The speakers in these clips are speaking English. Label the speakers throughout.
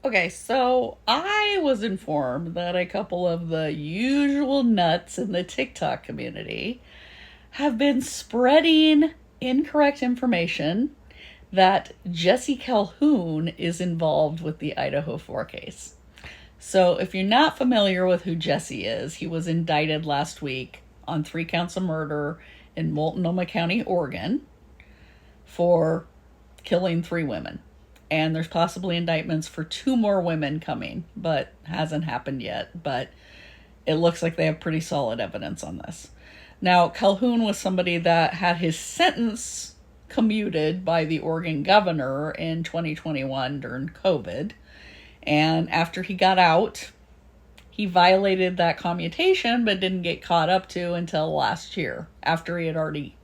Speaker 1: Okay, so I was informed that a couple of the usual nuts in the TikTok community have been spreading incorrect information that Jesse Calhoun is involved with the Idaho 4 case. So, if you're not familiar with who Jesse is, he was indicted last week on 3 counts of murder in Multnomah County, Oregon, for killing 3 women. And there's possibly indictments for 2 more women coming, but hasn't happened yet. But it looks like they have pretty solid evidence on this. Now, Calhoun was somebody that had his sentence commuted by the Oregon governor in 2021 during COVID. And after he got out, he violated that commutation, but didn't get caught up to until last year, after he had already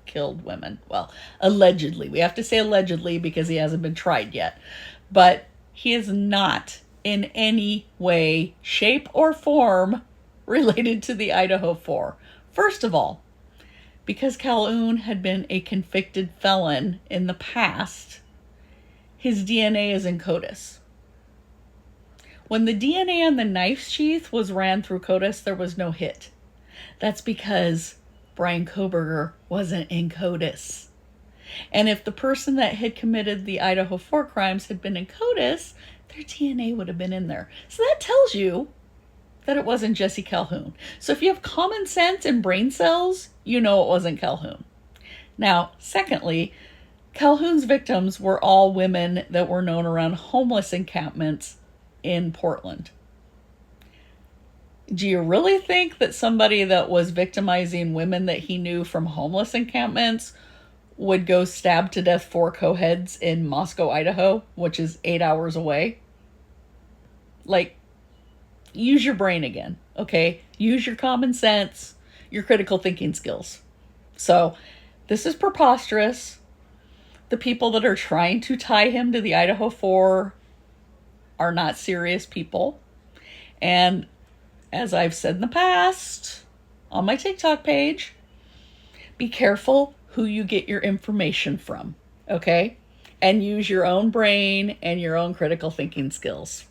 Speaker 1: killed women. Well, allegedly. We have to say allegedly because he hasn't been tried yet. But he is not in any way, shape, or form related to the Idaho 4. First of all, because Calhoun had been a convicted felon in the past, his DNA is in CODIS. When the DNA on the knife sheath was ran through CODIS, there was no hit. That's because Brian Koberger wasn't in CODIS. And if the person that had committed the Idaho 4 crimes had been in CODIS, their DNA would have been in there. So that tells you that it wasn't Jesse Calhoun. So if you have common sense and brain cells, you know it wasn't Calhoun. Now, secondly, Calhoun's victims were all women that were known around homeless encampments in Portland. Do you really think that somebody that was victimizing women that he knew from homeless encampments would go stab to death 4 co-heads in Moscow, Idaho, which is 8 hours away? Like, use your brain again, okay? Use your common sense, your critical thinking skills. So, this is preposterous. The people that are trying to tie him to the Idaho 4 are not serious people. And as I've said in the past on my TikTok page, be careful who you get your information from, okay? And use your own brain and your own critical thinking skills.